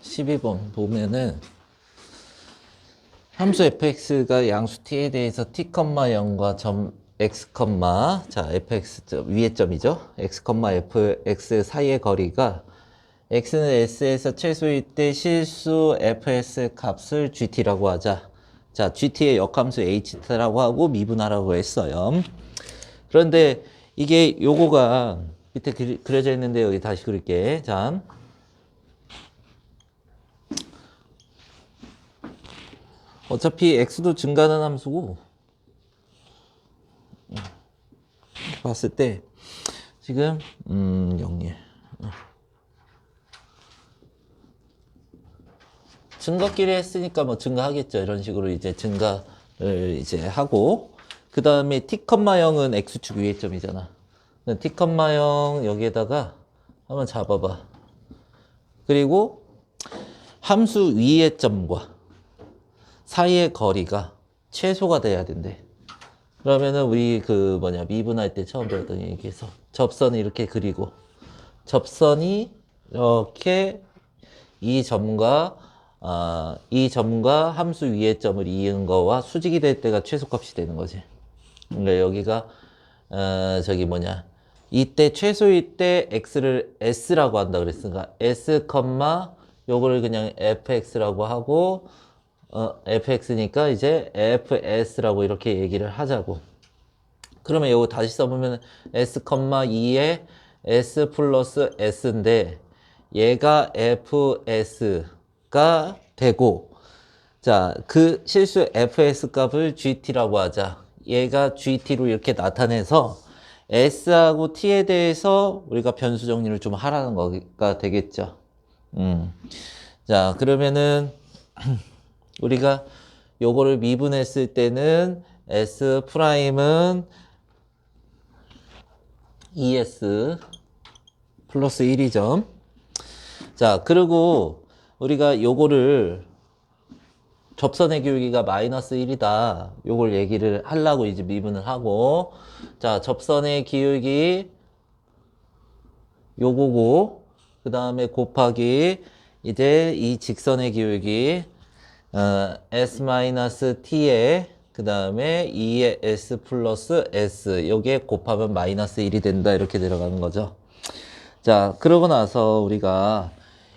12번 보면은 함수 fx가 양수 t에 대해서 t, 0과 점 x, 자 fx 위의 점이죠. x, fx 사이의 거리가 x는 s에서 최소일 때 실수 fs 값을 gt라고 하자. 자, gt의 역함수 h라고 하고 미분하라고 했어요. 그런데 이게 요거가 밑에 그려져 있는데 여기 다시 그릴게. 자, 어차피 x도 증가하는 함수고 봤을 때 지금 0일 증가끼리 했으니까 뭐 증가하겠죠. 이런 식으로 이제 증가를 이제 하고 그 다음에 t, 0은 x축 위의 점이잖아. t, 0 여기에다가 한번 잡아봐. 그리고 함수 위의 점과 사이의 거리가 최소가 돼야 된대. 그러면은 우리 미분할 때 처음 배웠던 얘기에서 접선을 이렇게 그리고 접선이 이렇게 이 점과 함수 위의 점을 이은 거와 수직이 될 때가 최소값이 되는 거지. 그러니까 여기가 이때 최소일 때 x를 s라고 한다 그랬으니까 s, 요거를 그냥 fx라고 하고 fx니까 이제 fs라고 이렇게 얘기를 하자고. 그러면 이거 다시 써보면 s, 2에 s 플러스 s인데 얘가 fs가 되고 자, 그 실수 fs 값을 gt라고 하자. 얘가 gt로 이렇게 나타내서 s하고 t에 대해서 우리가 변수 정리를 좀 하라는 거가 되겠죠. 자, 그러면은 우리가 요거를 미분했을 때는 s 프라임은 es 플러스 1이죠. 자, 그리고 우리가 요거를 접선의 기울기가 마이너스 1이다. 요걸 얘기를 하려고 이제 미분을 하고 자, 접선의 기울기 요거고 그 다음에 곱하기 이제 이 직선의 기울기 s-t에 그 다음에 2의 s 플러스 s 요게 곱하면 마이너스 1이 된다 이렇게 들어가는 거죠. 자, 그러고 나서 우리가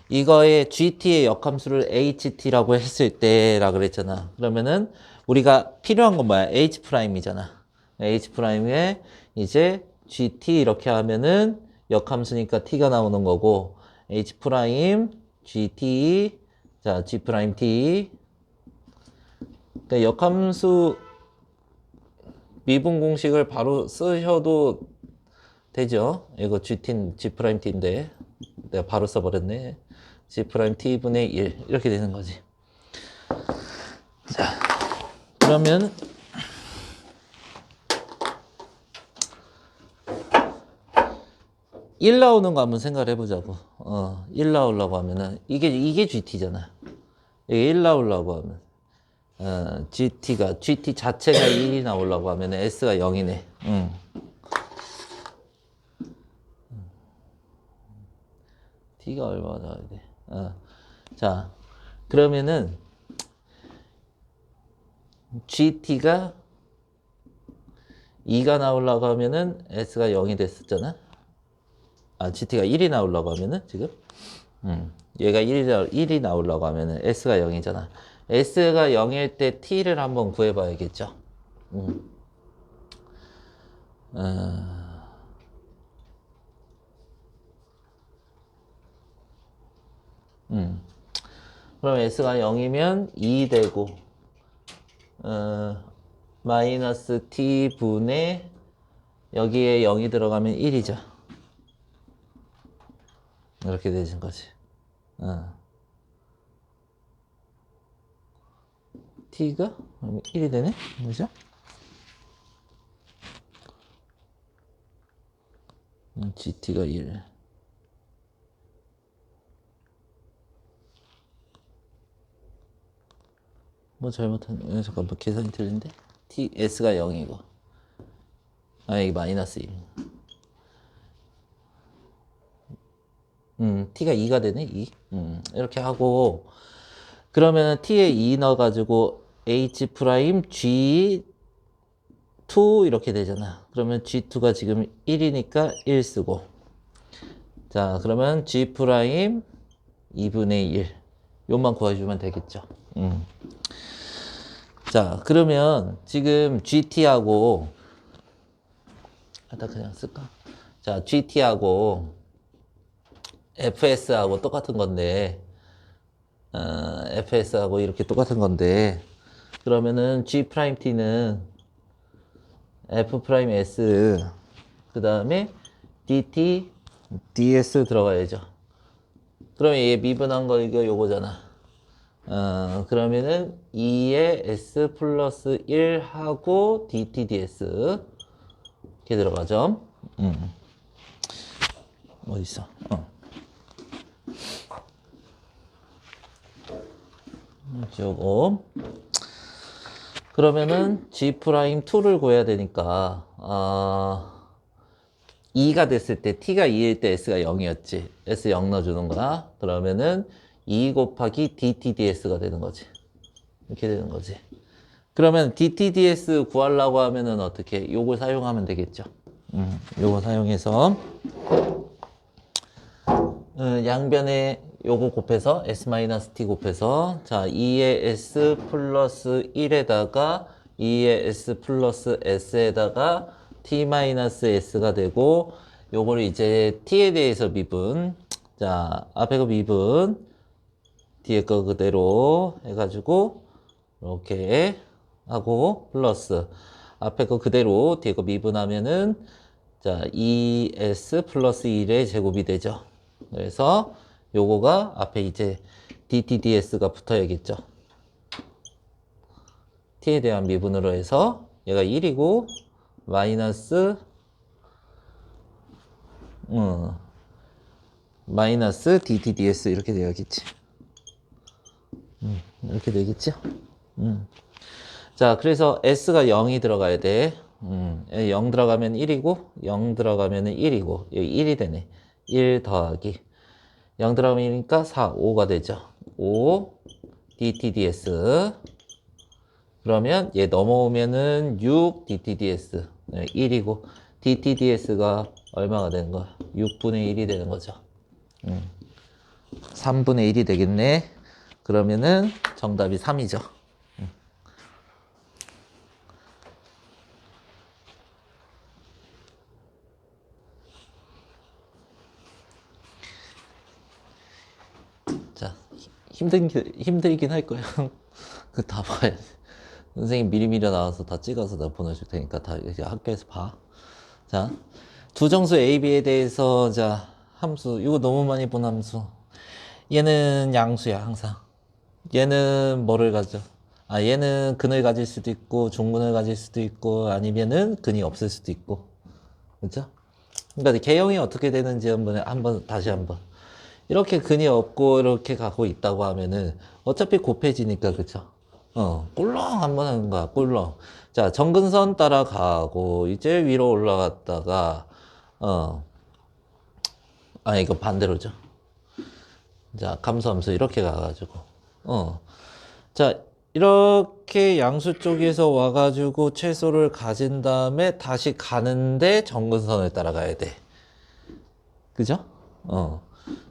이거의 gt의 역함수를 ht라고 했을 때라 그랬잖아. 그러면은 우리가 필요한 건 뭐야? h'이잖아. h'에 이제 gt 이렇게 하면은 역함수니까 t가 나오는 거고 h' gt 자 g' t 그러니까 역함수 미분 공식을 바로 쓰셔도 되죠. 이거 G'T인데 내가 바로 써버렸네. G'T분의 1 이렇게 되는 거지. 자, 그러면 (1) 나오는 거 한번 생각을 해보자고. 1 나오려고 하면은 이게 GT잖아. 이게 1 나오려고 하면 GT 자체가 1이 나오려고 하면 S가 0이네. T가 얼마나 나와야 돼? 자, 그러면은 GT가 2가 나오려고 하면은 S가 0이 됐었잖아. GT가 1이 나오려고 하면은 지금 얘가 1이 나오려고 하면은 S가 0이잖아. S가 0일 때 T를 한번 구해봐야겠죠. 그럼 S가 0이면 2 되고 마이너스 T분의 여기에 0이 들어가면 1이죠. 이렇게 되는 거지. T가 1이 되네? 그죠? GT가 1. 뭐 잘못한, 잠깐만, 계산이 틀린데? S가 0이고. 이게 마이너스 1. t가 2가 되네, 2. 이렇게 하고, 그러면 t에 2 넣어가지고 h 프라임 g2 이렇게 되잖아. 그러면 g2가 지금 1이니까 1 쓰고. 자, 그러면 g 프라임 2분의 1. 요만 구해주면 되겠죠. 자, 그러면 지금 GT하고, 일단 그냥 쓸까? 자, GT하고 FS하고 똑같은 건데, FS하고 이렇게 똑같은 건데, 그러면은 G'T는 F'S, 그 다음에 DT, DS 들어가야죠. 그러면 얘 미분한 거 이거 요거잖아. 그러면은 2의 S 플러스 1 하고 DT, DS 이렇게 들어가죠. 어딨어? 요거. 그러면은 G'2를 구해야 되니까 2가 됐을 때 T가 2일 때 S가 0이었지. S 0 넣어주는 거야. 그러면은 2 곱하기 DTDS가 되는 거지. 이렇게 되는 거지. 그러면 DTDS 구하려고 하면은 어떻게? 요걸 사용하면 되겠죠. 요거 사용해서 양변에 요거 곱해서 S-T 곱해서 자 2의 S 플러스 1에다가 2의 S 플러스 S에다가 T-S가 되고 요거를 이제 T에 대해서 미분 자 앞에 거 미분 뒤에 거 그대로 해가지고 이렇게 하고 플러스 앞에 거 그대로 뒤에 거 미분하면은 자 2S 플러스 1의 제곱이 되죠. 그래서 요거가 앞에 이제 DTDS가 붙어야겠죠. T에 대한 미분으로 해서 얘가 1이고 마이너스 마이너스 DTDS 이렇게 되어야겠지. 이렇게 되겠죠. 자, 그래서 S가 0이 들어가야 돼. 0 들어가면 1이고 0 들어가면 1이고 여기 1이 되네. 1 더하기 0 들어가면 1이니까 4, 5가 되죠. 5 DTDS 그러면 얘 넘어오면은 6 DTDS 1이고 DTDS가 얼마가 되는 거야? 6분의 1이 되는 거죠. 3분의 1이 되겠네. 그러면은 정답이 3이죠. 자, 힘들긴 할 거야. 그 다 봐야 돼. 선생님 미리미리 나와서 다 찍어서 다 보내줄 테니까 다 이제 학교에서 봐. 자, 두 정수 A, B에 대해서 자 함수 이거 너무 많이 본 함수. 얘는 양수야 항상. 얘는 뭐를 가져? 얘는 근을 가질 수도 있고 중근을 가질 수도 있고 아니면은 근이 없을 수도 있고. 그렇죠? 그러니까 개형이 어떻게 되는지 다시 한번. 이렇게 근이 없고 이렇게 가고 있다고 하면은 어차피 곱해지니까 그쵸? 꿀렁 한번 하는 거야 꿀렁. 자 정근선 따라가고 이제 위로 올라갔다가 이거 반대로죠. 자 감소함수 이렇게 가가지고 자 이렇게 양수 쪽에서 와가지고 최소를 가진 다음에 다시 가는데 정근선을 따라가야 돼. 그죠?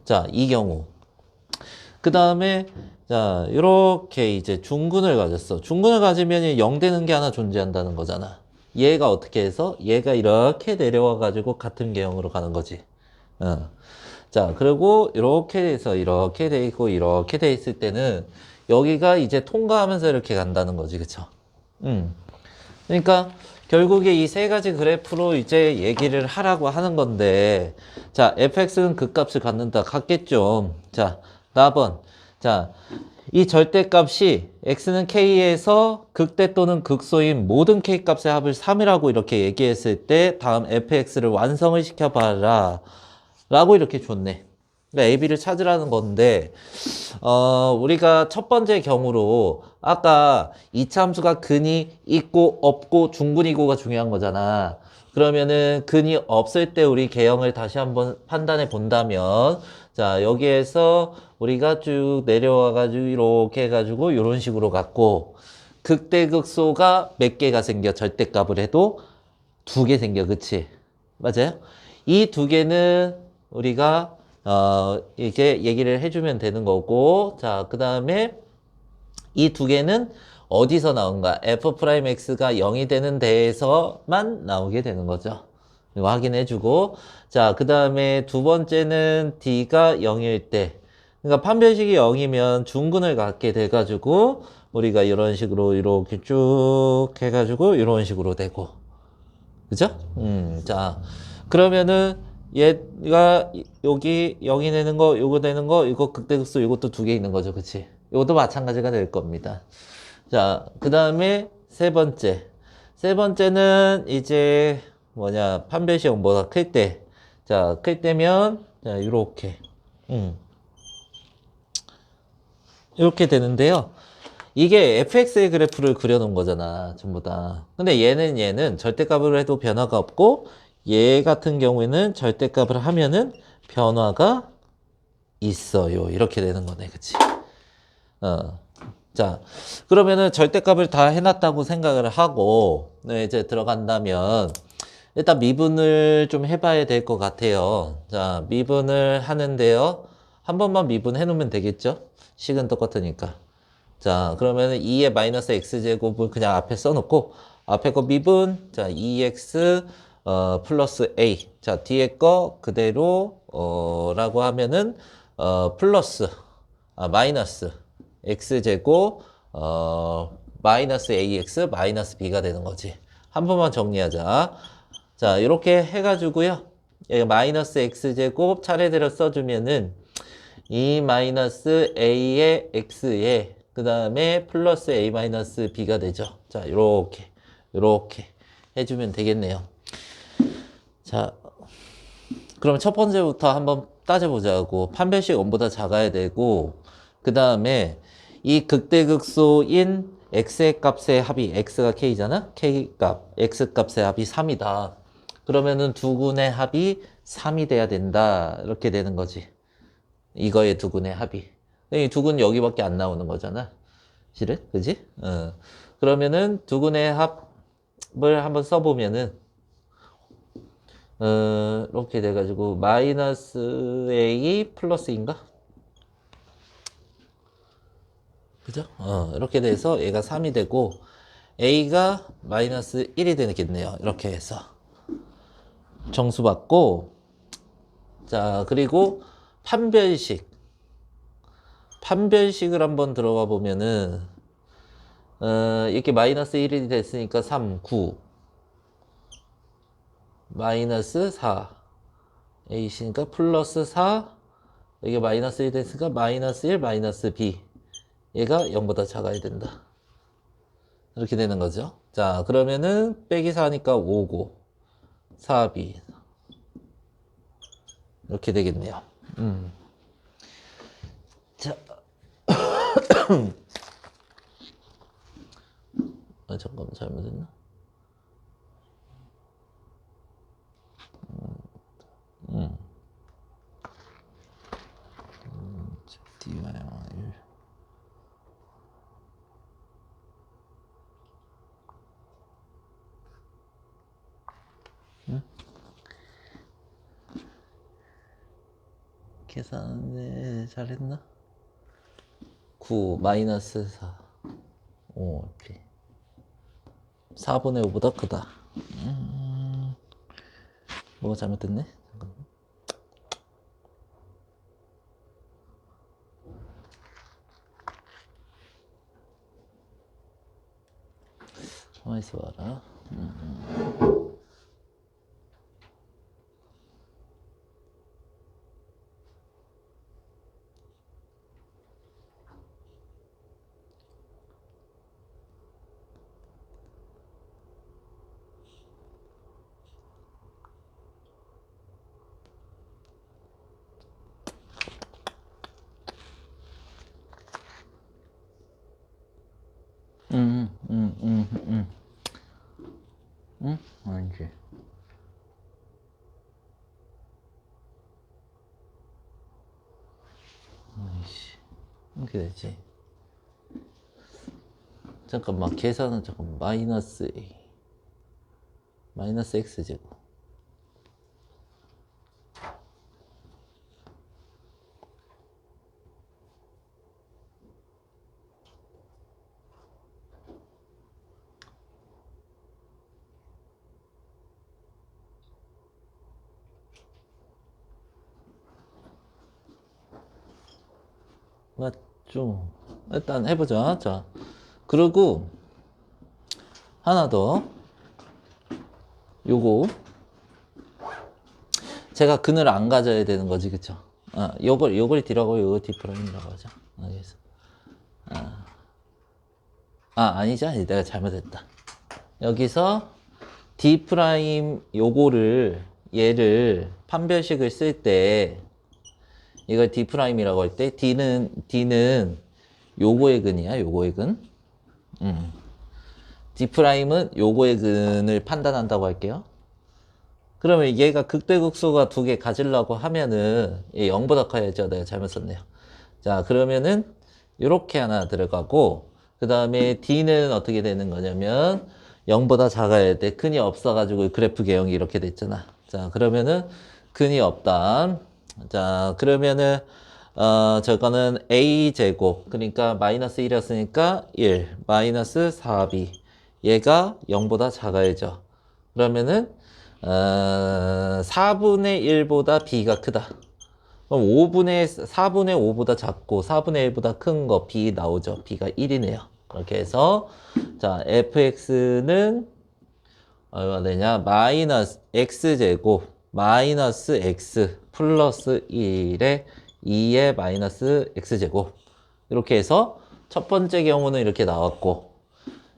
자, 이 경우. 그 다음에, 자, 이렇게 이제 중근을 가졌어. 중근을 가지면 0 되는 게 하나 존재한다는 거잖아. 얘가 어떻게 해서? 얘가 이렇게 내려와가지고 같은 개형으로 가는 거지. 자, 그리고 이렇게 돼서 이렇게 돼 있고 이렇게 돼 있을 때는 여기가 이제 통과하면서 이렇게 간다는 거지. 그쵸? 그러니까, 결국에 이 세 가지 그래프로 이제 얘기를 하라고 하는 건데, 자, fx는 그 값을 갖는다. 같겠죠. 자, 나번. 자, 이 절대값이 x는 k에서 극대 또는 극소인 모든 k 값의 합을 3이라고 이렇게 얘기했을 때, 다음 fx를 완성을 시켜봐라. 라고 이렇게 줬네. 그러니까 AB를 찾으라는 건데, 우리가 첫 번째 경우로 아까 이차 함수가 근이 있고 없고 중근이고가 중요한 거잖아. 그러면은 근이 없을 때 우리 개형을 다시 한번 판단해 본다면 자 여기에서 우리가 쭉 내려와 가지고 이렇게 해가지고 이런 식으로 갔고 극대극소가 몇 개가 생겨 절대값을 해도 두 개 생겨 그치 맞아요? 이 두 개는 우리가 이제 얘기를 해주면 되는 거고 자 그 다음에 이 두 개는 어디서 나온가? f'x가 0이 되는 데에서만 나오게 되는 거죠. 이거 확인해주고 자, 그 다음에 두 번째는 d가 0일 때 그러니까 판별식이 0이면 중근을 갖게 돼가지고 우리가 이런 식으로 이렇게 쭉 해가지고 이런 식으로 되고 그죠? 자 그러면은 얘가 여기 0이 되는 거 요거 되는 거 이거 극대극소 이것도 두 개 있는 거죠 그치? 이것도 마찬가지가 될 겁니다. 자, 그 다음에 세 번째. 세 번째는 이제 뭐냐, 판별식 0보다 클 때. 자, 클 때면, 자, 요렇게. 이렇게 되는데요. 이게 fx의 그래프를 그려놓은 거잖아, 전부 다. 근데 얘는 절대값으로 해도 변화가 없고, 얘 같은 경우에는 절대값을 하면은 변화가 있어요. 이렇게 되는 거네, 그치? 자, 그러면은 절대값을 다 해놨다고 생각을 하고, 네, 이제 들어간다면, 일단 미분을 좀 해봐야 될 것 같아요. 자, 미분을 하는데요. 한 번만 미분해 놓으면 되겠죠? 식은 똑같으니까. 자, 그러면은 2의 마이너스 x제곱을 그냥 앞에 써놓고, 앞에 거 미분, 자, 2x, 플러스 a. 자, 뒤에 거 그대로, 라고 하면은, 플러스, 마이너스, x제곱, 마이너스 ax, 마이너스 b가 되는 거지. 한 번만 정리하자. 자, 이렇게 해가지고요. 여기 마이너스 x제곱 차례대로 써주면은, 2 마이너스 a의 x에 그 다음에 플러스 a 마이너스 b가 되죠. 자, 요렇게 해주면 되겠네요. 자, 그럼 첫 번째부터 한번 따져보자고. 판별식 0보다 작아야 되고, 그 다음에 이 극대극소인 x의 값의 합이, x가 k잖아? k 값, x 값의 합이 3이다. 그러면은 두 군의 합이 3이 돼야 된다. 이렇게 되는 거지. 이거의 두 군의 합이. 이 두 군 여기밖에 안 나오는 거잖아. 실은? 그지? 그러면은 두 군의 합을 한번 써보면은, 이렇게 돼가지고, 마이너스 A 플러스인가? 그죠? 이렇게 돼서 얘가 3이 되고, A가 마이너스 1이 되겠네요. 이렇게 해서. 정수 받고, 자, 그리고 판별식. 판별식을 한번 들어가 보면은, 이렇게 마이너스 1이 됐으니까 3, 9. 마이너스 4. A시니까 플러스 4. 이게 마이너스 1 됐으니까 마이너스 1, 마이너스 B. 얘가 0보다 작아야 된다. 이렇게 되는 거죠. 자, 그러면은 빼기 4니까 5고 4B. 이렇게 되겠네요. 자, 잠깐만 잘못했나? D와 1. 계산을 잘했나? 9 마이너스 4. 5 이렇게. 4분의 5보다 크다. 뭐가 잘못됐네? 잠깐만. 가만히 있어봐라. 이렇게 되지. 잠깐만, 계산은 잠깐 마이너스 A. 마이너스 X제곱. 맞죠? 일단 해보자. 자, 그리고 하나 더. 요거 제가 근을 안 가져야 되는 거지, 그쵸? 요걸 D라고 요거 D 프라임이라고 하죠. 그래서 아니지, 내가 잘못했다. 여기서 D 프라임 요거를 얘를 판별식을 쓸 때 이걸 D 프라임이라고 할 때 D는 요거의 근이야, 요거의 근. D 프라임은 요거의 근을 판단한다고 할게요. 그러면 얘가 극대극소가 두 개 가지려고 하면은 얘 0보다 커야죠. 내가 잘못 썼네요. 자, 그러면은 요렇게 하나 들어가고 그 다음에 D는 어떻게 되는 거냐면 0보다 작아야 돼. 근이 없어가지고 그래프 개형이 이렇게 됐잖아. 자, 그러면은 근이 없다. 자, 그러면은 저거는 A제곱 그러니까 마이너스 1이었으니까 1 마이너스 4B 얘가 0보다 작아야죠. 그러면은 4분의 1보다 B가 크다. 그럼 4분의 5보다 작고 4분의 1보다 큰 거 B 나오죠. B가 1이네요. 그렇게 해서 자 fx는 얼마 되냐? 마이너스 x제곱 마이너스 x 플러스 1에 2의 마이너스 x제곱 이렇게 해서 첫 번째 경우는 이렇게 나왔고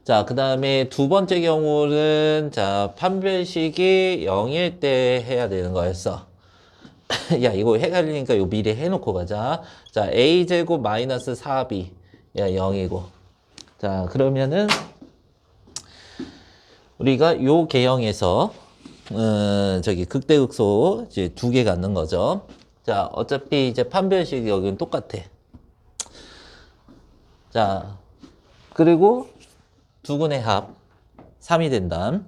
자, 그 다음에 두 번째 경우는, 자, 판별식이 0일 때 해야 되는 거였어. 야, 이거 헷갈리니까 요 미리 해놓고 가자. 자, a제곱 마이너스 4b. 야, 0이고. 자, 그러면은, 우리가 요 개형에서, 저기, 극대극소 이제 두 개 갖는 거죠. 자, 어차피 이제 판별식이 여기는 똑같아. 자, 그리고, 두근의 합 3이 된다.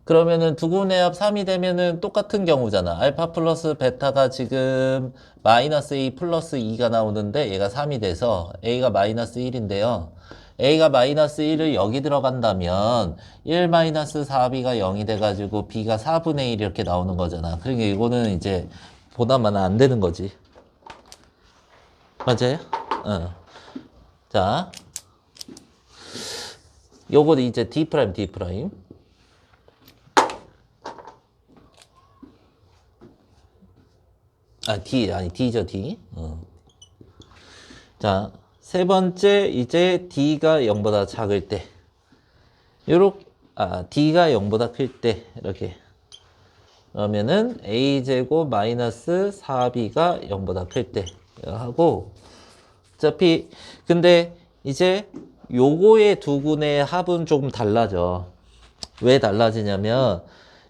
그러면은 두근의 합 3이 되면은 똑같은 경우잖아. 알파 플러스 베타가 지금 마이너스 2 플러스 2가 나오는데 얘가 3이 돼서 A가 마이너스 1인데요. A가 마이너스 1을 여기 들어간다면 1 마이너스 4B가 0이 돼가지고 B가 4분의 1 이렇게 나오는 거잖아. 그러니까 이거는 이제 보나마나 안 되는 거지. 맞아요? 자, 요거 이제 D 프라임, D 프라임. D죠, D. 자, 세 번째, 이제 D가 0보다 작을 때. D가 0보다 클 때, 이렇게. 그러면은 A제곱 마이너스 4B가 0보다 클 때. 하고, 어차피, 근데 이제 요거의 두 군의 합은 조금 달라져. 왜 달라지냐면,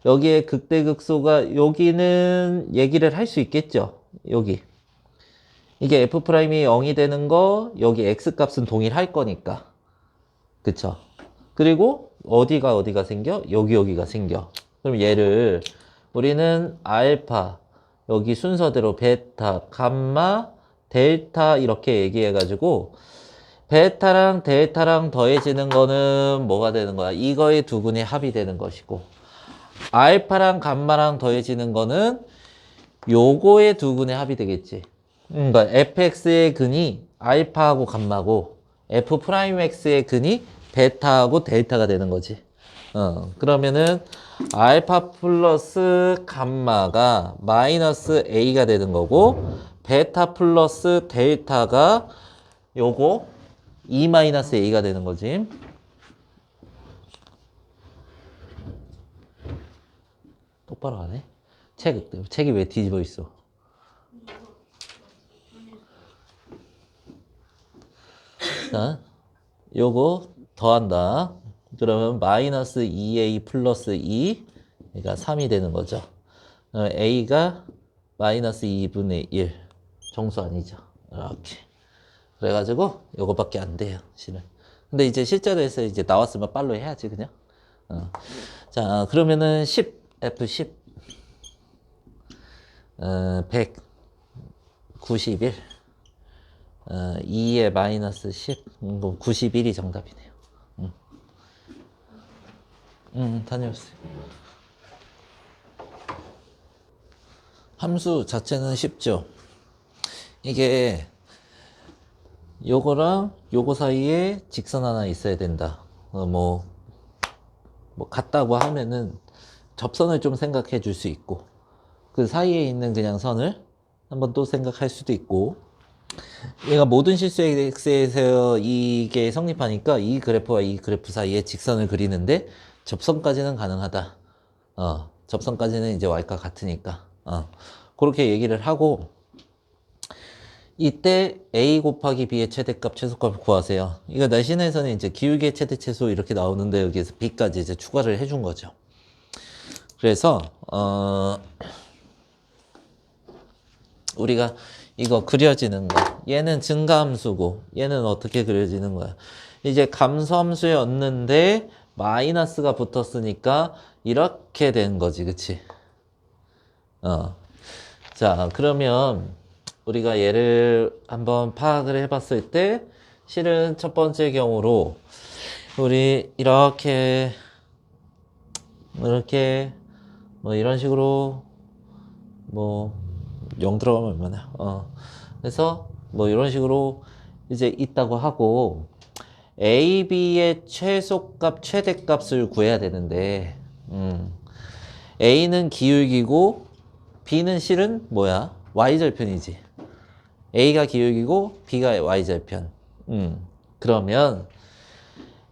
여기에 극대극소가, 여기는 얘기를 할 수 있겠죠. 여기. 이게 F'이 0이 되는 거, 여기 X값은 동일할 거니까. 그쵸? 그리고 어디가 생겨? 여기가 생겨. 그럼 얘를, 우리는 알파, 여기 순서대로 베타, 감마, 델타 이렇게 얘기해가지고 베타랑 델타랑 더해지는 거는 뭐가 되는 거야? 이거의 두 군의 합이 되는 것이고 알파랑 감마랑 더해지는 거는 요거의 두 군의 합이 되겠지. 그러니까 fx의 근이 알파하고 감마고 f'x의 근이 베타하고 델타가 되는 거지. 그러면은 알파 플러스 감마가 마이너스 a가 되는 거고 베타 플러스 델타가 요거 2 마이너스 a가 되는 거지. 똑바로 가네. 책이 왜 뒤집어 있어? 자, 요거 더한다. 그러면 마이너스 2a 플러스 2, 그러니까 3이 되는 거죠. a가 마이너스 2분의 1 정수 아니죠. 이렇게 그래가지고 요거밖에 안 돼요 실은. 근데 이제 실제로에서 이제 나왔으면 빨로 해야지 그냥. 자 그러면은 10 F10 191 2에 마이너스 10 91이 정답이네요. 다녀오세요. 함수 자체는 쉽죠. 이게 요거랑 요거 사이에 직선 하나 있어야 된다. 뭐 같다고 하면은 접선을 좀 생각해 줄 수 있고, 그 사이에 있는 그냥 선을 한번 또 생각할 수도 있고, 얘가 모든 실수 x에서 이게 성립하니까 이 그래프와 이 그래프 사이에 직선을 그리는데 접선까지는 가능하다. 접선까지는 이제 y가 같으니까. 그렇게 얘기를 하고, 이때 a 곱하기 b의 최대값, 최소값을 구하세요. 이거 내신에서는 이제 기울기의 최대, 최소 이렇게 나오는데 여기에서 b까지 이제 추가를 해준 거죠. 그래서 우리가 이거 그려지는 거, 얘는 증가함수고 얘는 어떻게 그려지는 거야? 이제 감소함수였는데 마이너스가 붙었으니까 이렇게 된 거지, 그치? 자, 그러면 우리가 얘를 한번 파악을 해봤을 때 실은 첫 번째 경우로 우리 이렇게 뭐 이런 식으로 뭐 0 들어가면 얼마나 그래서 뭐 이런 식으로 이제 있다고 하고 A, B의 최소값, 최대값을 구해야 되는데 A는 기울기고 B는 실은 뭐야? Y절편이지. A가 기울기고 B가 Y절편. 그러면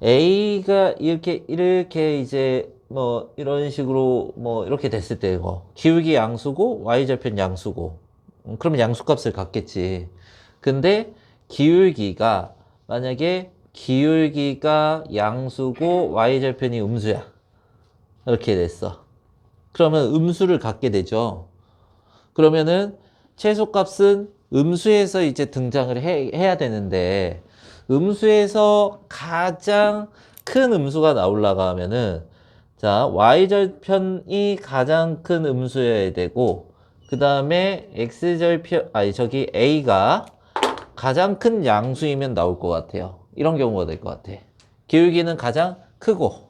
A가 이렇게 이제 뭐 이런 식으로 뭐 이렇게 됐을 때 이거 기울기 양수고 Y절편 양수고 그러면 양수값을 갖겠지. 근데 기울기가 만약에 기울기가 양수고 Y절편이 음수야. 이렇게 됐어. 그러면 음수를 갖게 되죠. 그러면은 최소값은 음수에서 이제 등장을 해야 되는데 음수에서 가장 큰 음수가 나오려고 하면은 자 y절편이 가장 큰 음수여야 되고 그 다음에 x절편 a가 가장 큰 양수이면 나올 것 같아요. 이런 경우가 될 것 같아. 기울기는 가장 크고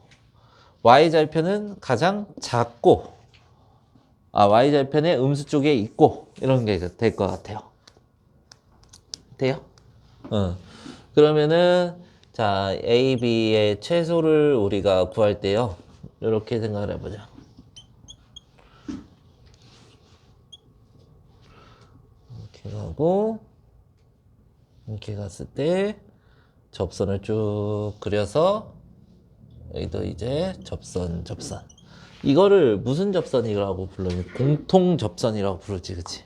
y절편은 가장 작고 y절편의 음수 쪽에 있고 이런 게 될 것 같아요. 돼요? 그러면은 자 A, B의 최소를 우리가 구할 때요. 이렇게 생각을 해보자. 이렇게 가고 이렇게 갔을 때 접선을 쭉 그려서 여기도 이제 접선 이거를 무슨 접선이라고 부르니? 공통접선이라고 부르지, 그치?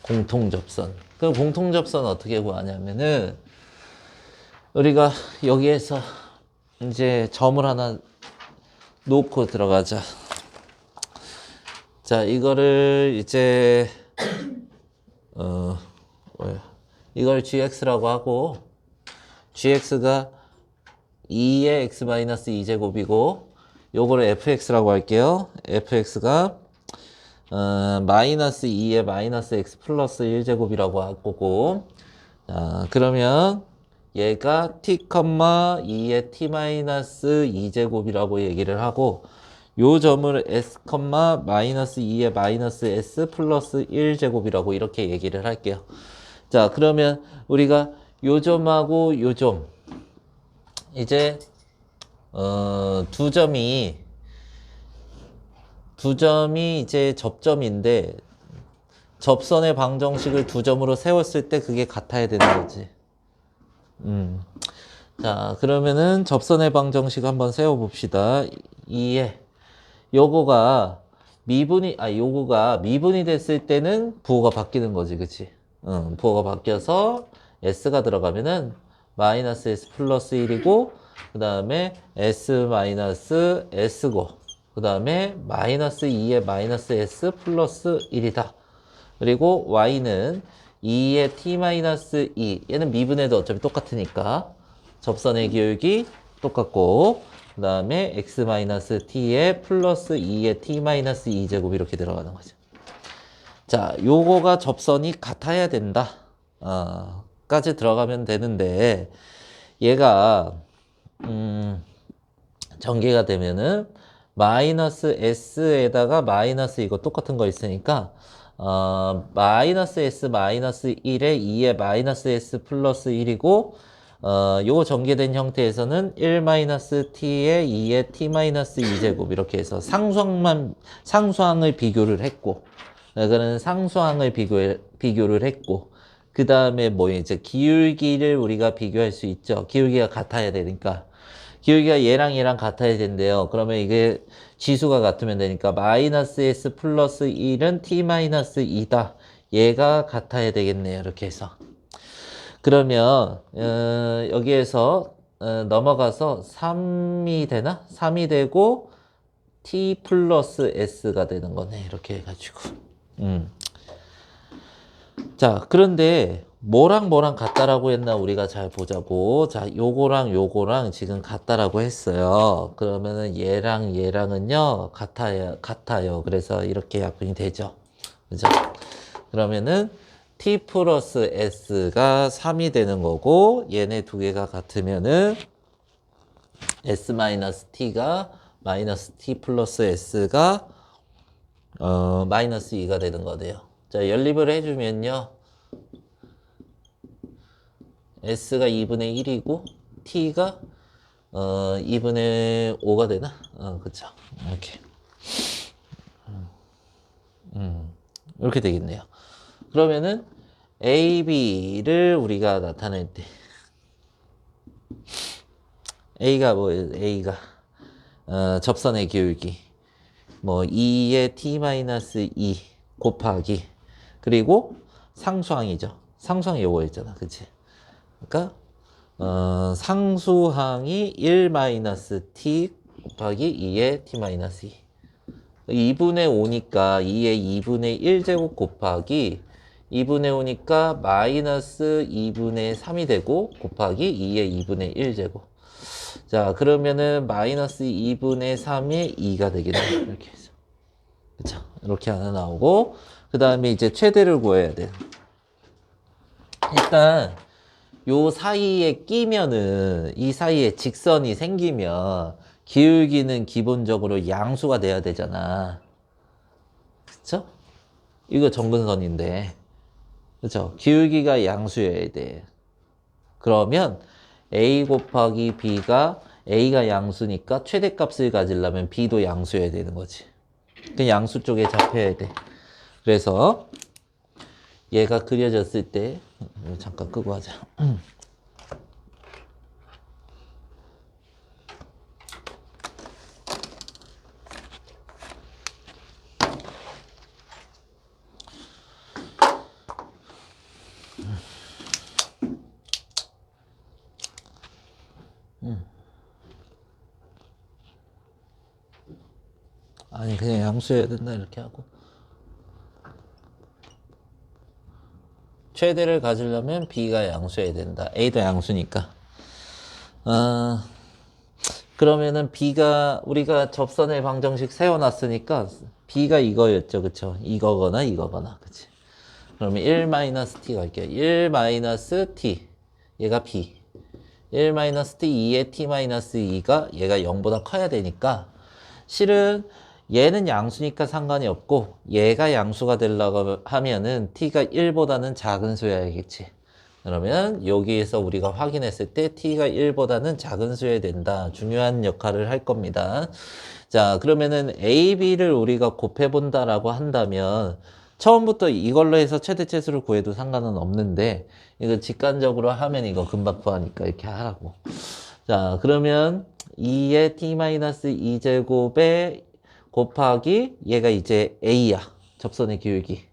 공통접선. 그 공통접선 어떻게 구하냐면은 우리가 여기에서 이제 점을 하나 놓고 들어가자. 자, 이거를 이제 이걸 gx라고 하고 gx가 2의 x-2제곱이고 요거를 fx라고 할게요. fx가 마이너스 2의 마이너스 x 플러스 1제곱이라고 할 거고 자, 그러면 얘가 t, 2의 t 마이너스 2제곱이라고 얘기를 하고 요 점을 s, 마이너스 2의 마이너스 s 플러스 1제곱이라고 이렇게 얘기를 할게요. 자, 그러면 우리가 요 점하고 요 점 이제 두 점이 이제 접점인데 접선의 방정식을 두 점으로 세웠을 때 그게 같아야 되는 거지. 자, 그러면은 접선의 방정식 한번 세워봅시다. 2에 요거가 미분이 됐을 때는 부호가 바뀌는 거지, 그치? 부호가 바뀌어서 s가 들어가면은 마이너스 s 플러스 1이고 그 다음에 s 마이너스 s고 그 다음에 마이너스 2의 마이너스 s 플러스 1이다. 그리고 y는 2의 t-2 얘는 미분해도 어차피 똑같으니까 접선의 기울기 똑같고 그 다음에 x-t의 플러스 2의 t-2제곱 이렇게 들어가는 거죠. 자, 요거가 접선이 같아야 된다. 까지 들어가면 되는데 얘가 전개가 되면은 마이너스 s에다가 마이너스 이거 똑같은 거 있으니까 마이너스 s 마이너스 1에 2에 마이너스 s 플러스 1이고 요거 전개된 형태에서는 1 마이너스 t에 2에 t 마이너스 2제곱 이렇게 해서 상수항을 비교를 했고 그거는 상수항을 비교를 했고 그 다음에 뭐 이제 기울기를 우리가 비교할 수 있죠. 기울기가 같아야 되니까 기울기가 얘랑 같아야 된대요. 그러면 이게 지수가 같으면 되니까 마이너스 s 플러스 1은 t 마이너스 2다. 얘가 같아야 되겠네요. 이렇게 해서 그러면 여기에서 넘어가서 3이 되나? 3이 되고 t 플러스 s가 되는 거네. 이렇게 해가지고 자, 그런데 뭐랑 같다라고 했나 우리가 잘 보자고. 자, 요거랑 지금 같다라고 했어요. 그러면은 얘랑은요 같아요. 그래서 이렇게 약분이 되죠. 그죠? 그러면은 t 플러스 s가 3이 되는 거고 얘네 두 개가 같으면은 s 마이너스 t가 마이너스 t 플러스 s가 마이너스 2가 되는 거네요. 자, 연립을 해주면요. s가 2분의 1이고 t가 2분의 5가 되나? 그쵸. 이렇게. 이렇게 되겠네요. 그러면은 a, b를 우리가 나타낼 때 a가 뭐예요? a가 접선의 기울기 뭐 2의 t-2 곱하기 그리고 상수항이죠. 상수항이 요거였잖아. 그치? 그러니까 상수항이 1-t 곱하기 2의 t-2 2분의 5니까 2의 2분의 1제곱 곱하기 2분의 5니까 마이너스 2분의 3이 되고 곱하기 2의 2분의 1제곱 자 그러면은 마이너스 2분의 3의 2가 되겠네 이렇게 해서 그쵸 이렇게 하나 나오고 그 다음에 이제 최대를 구해야 돼 일단 요 사이에 끼면은 이 사이에 직선이 생기면 기울기는 기본적으로 양수가 돼야 되잖아. 그쵸? 이거 정근선인데. 그쵸? 기울기가 양수여야 돼. 그러면 a 곱하기 b가 a가 양수니까 최대값을 가지려면 b도 양수여야 되는 거지. 그 양수 쪽에 잡혀야 돼. 그래서 얘가 그려졌을 때 잠깐 끄고 하자. 아니 그냥 양수해야 된다 이렇게 하고 최대를 가지려면 b가 양수해야 된다. a도 양수니까 그러면은 b가 우리가 접선의 방정식 세워놨으니까 b가 이거였죠. 그쵸? 이거거나 그치? 그러면 1-t 갈게요. 1-t 얘가 b 1-t 2의 t-2가 얘가 0보다 커야 되니까 실은 얘는 양수니까 상관이 없고 얘가 양수가 되려고 하면은 t가 1보다는 작은 수여야겠지. 그러면 여기에서 우리가 확인했을 때 t가 1보다는 작은 수여야 된다. 중요한 역할을 할 겁니다. 자, 그러면은 a, b를 우리가 곱해본다라고 한다면 처음부터 이걸로 해서 최대치수를 구해도 상관은 없는데 이거 직관적으로 하면 이거 금방 구하니까 이렇게 하라고. 자, 그러면 2의 t-2제곱에 곱하기 얘가 이제 a야. 접선의 기울기.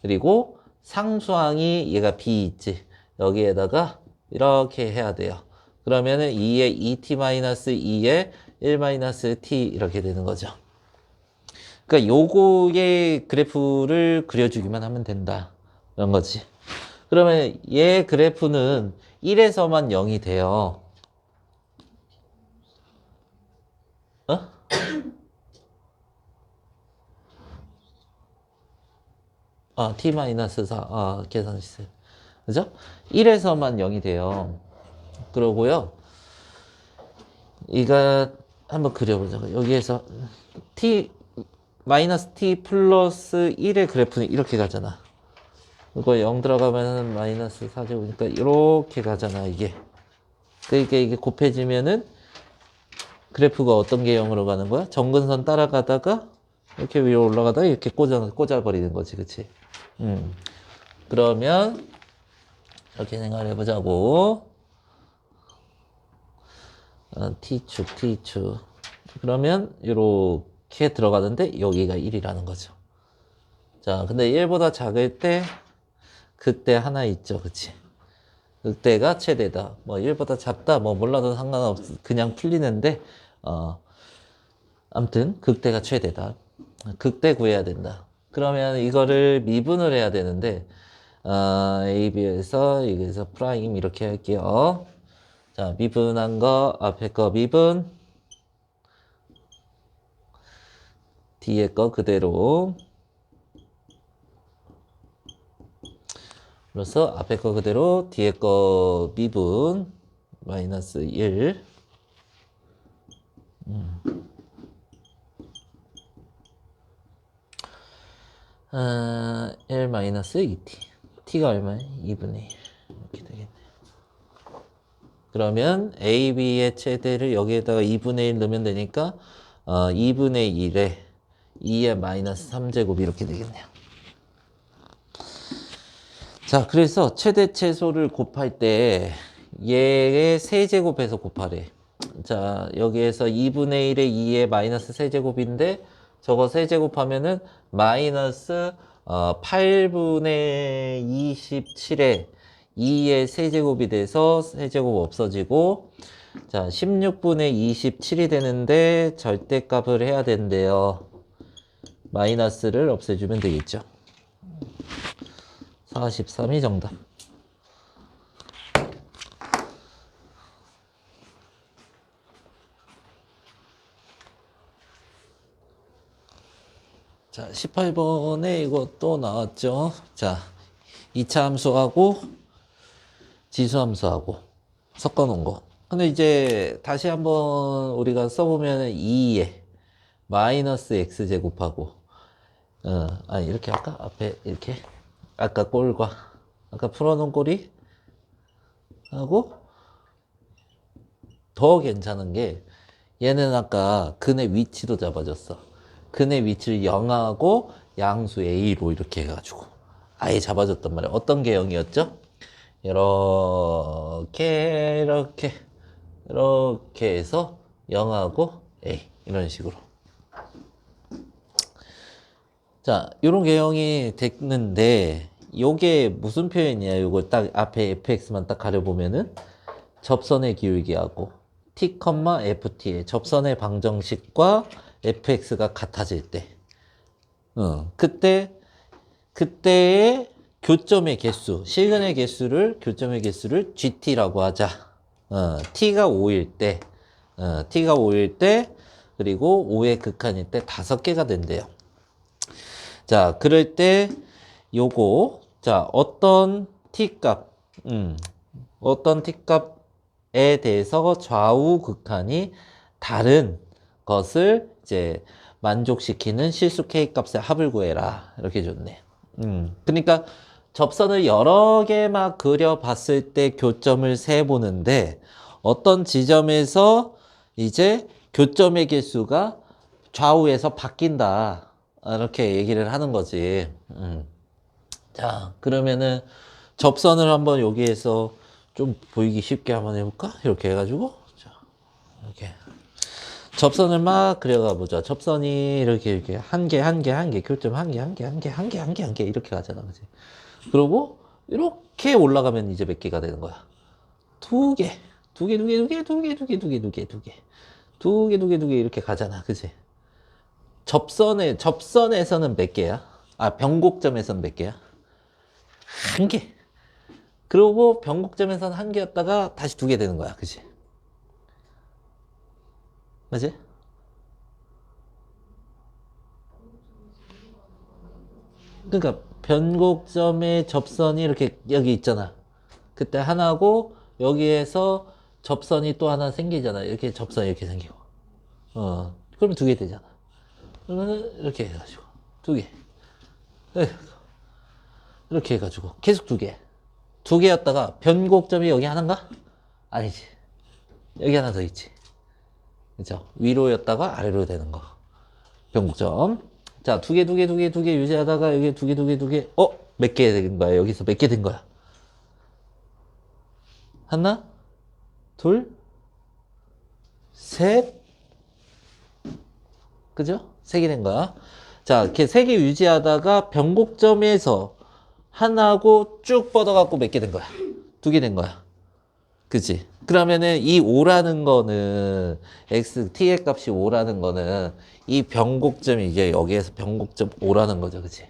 그리고 상수항이 얘가 b 있지. 여기에다가 이렇게 해야 돼요. 그러면은 2의 2t-2에 1-t 이렇게 되는 거죠. 그러니까 요거의 그래프를 그려주기만 하면 된다. 이런 거지. 그러면 얘 그래프는 1에서만 0이 돼요. 어? t-4. 계산했어요. 그죠? 1에서만 0이 돼요. 그러고요. 이거 한번 그려보자. 여기에서 t 플러스 1의 그래프는 이렇게 가잖아. 이거 0 들어가면은 마이너스 4제곱이니까 이렇게 가잖아, 이게. 그러니까 이게 곱해지면은 그래프가 어떤 게 0으로 가는 거야? 정근선 따라가다가 이렇게 위로 올라가다가 이렇게 꽂아버리는 거지, 그치? 그러면 이렇게 생각을 해보자고. T축. 그러면 이렇게 들어가는데 여기가 1이라는 거죠. 자, 근데 1보다 작을 때 그때 하나 있죠, 그치? 그때가 최대다. 뭐 1보다 작다, 뭐 몰라도 상관없, 그냥 풀리는데 아무튼 극대가 최대다. 극대 구해야 된다. 그러면 이거를 미분을 해야 되는데 A, B에서 여기서 프라임 이렇게 할게요. 자, 미분한 거 앞에 거 미분, 뒤에 거 그대로. 그래서 앞에 거 그대로 뒤에 거 미분 마이너스 1. 1 마이너스 2t. t가 얼마야? 2분의 1. 이렇게 되겠네. 그러면 a, b의 최대를 여기에다가 2분의 1 넣으면 되니까 2분의 1에 2의 마이너스 3제곱 이렇게 되겠네요. 자, 그래서 최대 최소를 곱할 때 얘의 세제곱해서 곱하래. 자, 여기에서 2분의 1에 2의 마이너스 세제곱인데 저거 세제곱하면은 마이너스 8분의 27에 2의 세제곱이 돼서 세제곱 없어지고, 자, 16분의 27이 되는데 절대값을 해야 된대요. 마이너스를 없애주면 되겠죠. 43이 정답. 자, 18번에 이거 또 나왔죠. 자, 2차 함수하고 지수함수하고 섞어놓은 거. 근데 이제 다시 한번 우리가 써보면 2에 마이너스 x제곱하고 아니 이렇게 할까? 앞에 이렇게 아까 꼴과 아까 풀어놓은 꼴이 하고, 더 괜찮은 게 얘는 아까 근의 위치도 잡아줬어. 근의 위치를 0하고 양수 a로 이렇게 해가지고 아예 잡아줬단 말이야. 어떤 게 0이었죠? 이렇게 해서 0하고 a 이런 식으로. 자, 요런 개형이 됐는데 요게 무슨 표현이야? 요걸 딱 앞에 fx만 딱 가려보면은 접선의 기울기하고 t, ft의 접선의 방정식과 fx가 같아질 때 그때의 교점의 개수, 실근의 개수를, 교점의 개수를 GT라고 하자. T가 5일 때, T가 5일 때, 그리고 5의 극한일 때 5개가 된대요. 자, 그럴 때, 자, 어떤 T값, 어떤 T값에 대해서 좌우 극한이 다른 것을 이제 만족시키는 실수 K값의 합을 구해라. 이렇게 줬네. 그러니까 접선을 여러 개 막 그려봤을 때 교점을 세보는데 어떤 지점에서 이제 교점의 개수가 좌우에서 바뀐다. 이렇게 얘기를 하는 거지. 자, 그러면은 접선을 한번 여기에서 좀 보이기 쉽게 한번 해볼까? 이렇게 해가지고. 자, 이렇게. 접선을 막 그려가 보자. 접선이 이렇게 한 개, 교점 한 개 이렇게 가잖아, 그지? 그리고 이렇게 올라가면 이제 몇 개가 되는 거야? 두 개 이렇게 가잖아, 그지? 접선에서는 몇 개야? 아, 변곡점에서는 몇 개야? 한 개. 그리고 변곡점에서는 한 개였다가 다시 두 개 되는 거야. 그치? 맞지? 그러니까 변곡점의 접선이 이렇게 여기 있잖아. 그때 하나고 여기에서 접선이 또 하나 생기잖아. 이렇게 접선이 이렇게 생기고. 그러면 두 개 되잖아. 그러면 이렇게 해가지고 두 개. 이렇게 해가지고 계속 두 개. 두 개였다가 변곡점이 여기 하나인가? 아니지. 여기 하나 더 있지. 그죠? 위로였다가 아래로 되는 거. 변곡점. 자, 두 개, 두 개, 두 개, 두 개 유지하다가 여기 두 개, 두 개, 두 개. 몇 개 된 거야? 여기서 몇 개 된 거야? 하나, 둘, 셋. 그죠? 세 개 된 거야. 자, 이렇게 세 개 유지하다가 변곡점에서 하나하고 쭉 뻗어갖고 몇 개 된 거야? 두 개 된 거야. 그치? 그러면은 이 5라는 거는 t의 값이 5라는 거는 이 변곡점이 이제 여기에서 변곡점 5라는 거죠. 그치?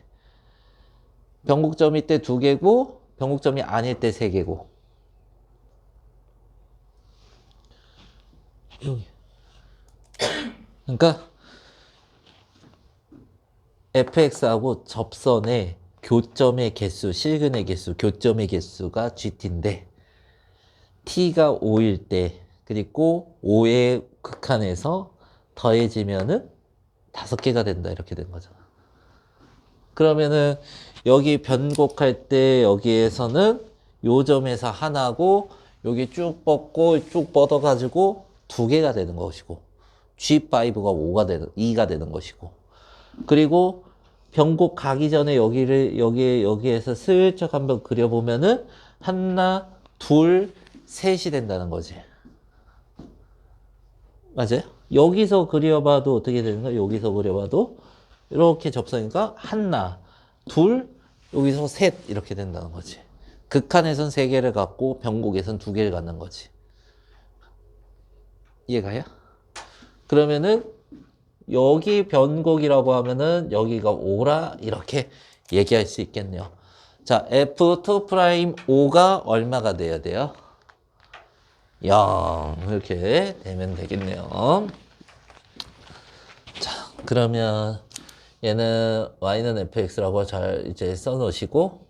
변곡점이 때 두 개고 변곡점이 아닐 때 세 개고. 그러니까 fx하고 접선의 교점의 개수, 실근의 개수, 교점의 개수가 gt인데 t가 5일 때 그리고 5의 극한에서 더해지면은 5개가 된다 이렇게 된 거잖아. 그러면은 여기 변곡할 때 여기에서는 요 점에서 하나고 여기 쭉 뻗고 쭉 뻗어 가지고 두 개가 되는 것이고 G5가 5가 되는 2가 되는 것이고 그리고 변곡 가기 전에 여기에서 슬쩍 한번 그려보면은 하나, 둘, 셋이 된다는 거지. 맞아요? 여기서 그려봐도 어떻게 되는 거야? 여기서 그려봐도 이렇게 접선이니까 하나, 둘, 여기서 셋 이렇게 된다는 거지. 극한에선 세 개를 갖고 변곡에선 두 개를 갖는 거지. 이해가요? 그러면은 여기 변곡이라고 하면은 여기가 5라 이렇게 얘기할 수 있겠네요. 자, F2'5가 얼마가 돼야 돼요? 0 이렇게 되면 되겠네요. 자, 그러면 얘는 y는 fx라고 잘 이제 써 놓으시고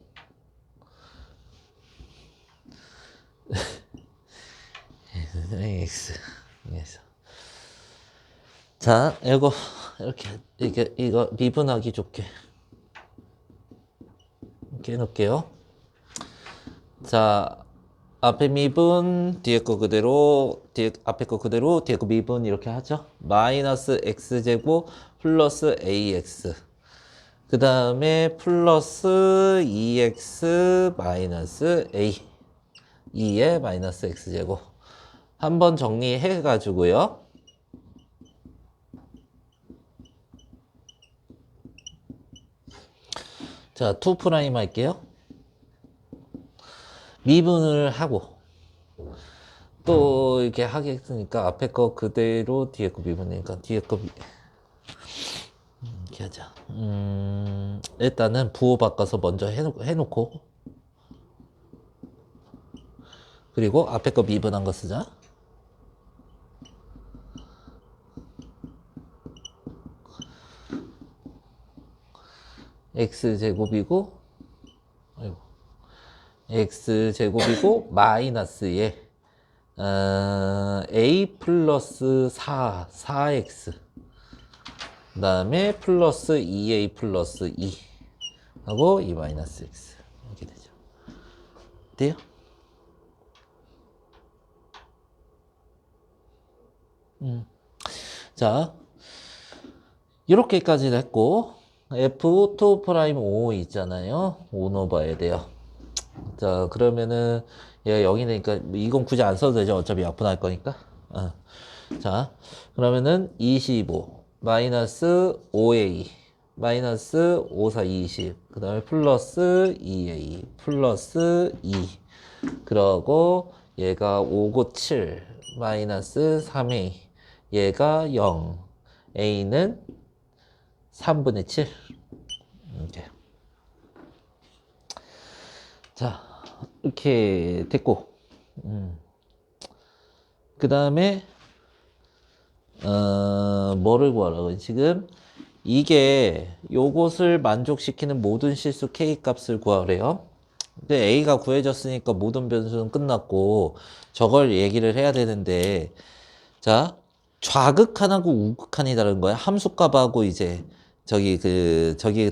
x 자, 이거 이렇게 이거 미분하기 좋게 이렇게 해놓을게요. 자, 앞에 미분, 뒤에 거 그대로, 앞에 거 그대로, 뒤에 거 미분 이렇게 하죠. 마이너스 x제곱 플러스 ax. 그 다음에 플러스 2x 마이너스 a. 2에 마이너스 x제곱. 한번 정리해가지고요. 자, 2' 할게요. 미분을 하고 또 이렇게 하겠으니까 앞에 거 그대로 뒤에 거 미분이니까 뒤에 거 이렇게 하자. 일단은 부호 바꿔서 먼저 해놓고 그리고 앞에 거 미분한 거 쓰자. x제곱이고 x제곱이고 마이너스에 a 플러스 4x 그 다음에 플러스 2a 플러스 2 하고 2 마이너스 x 이렇게 되죠. 돼요? 자, 이렇게까지 했고 F2'5 있잖아요. 5 넣어봐야 돼요. 자, 그러면은 얘가 0이니까 이건 굳이 안 써도 되죠. 어차피 약분할 거니까. 자, 그러면은 25 마이너스 5a 마이너스 5, 4, 20 그 다음에 플러스 2a 플러스 2 그러고 얘가 5, 9, 7 마이너스 3a 얘가 0 a는 3분의 7. 이렇게. 자, 이렇게 됐고. 그 다음에, 뭐를 구하라고? 지금, 이게, 요것을 만족시키는 모든 실수 K 값을 구하래요. 근데 A가 구해졌으니까 모든 변수는 끝났고, 저걸 얘기를 해야 되는데, 자, 좌극한하고 우극한이 다른 거야. 함수값하고 이제, 저기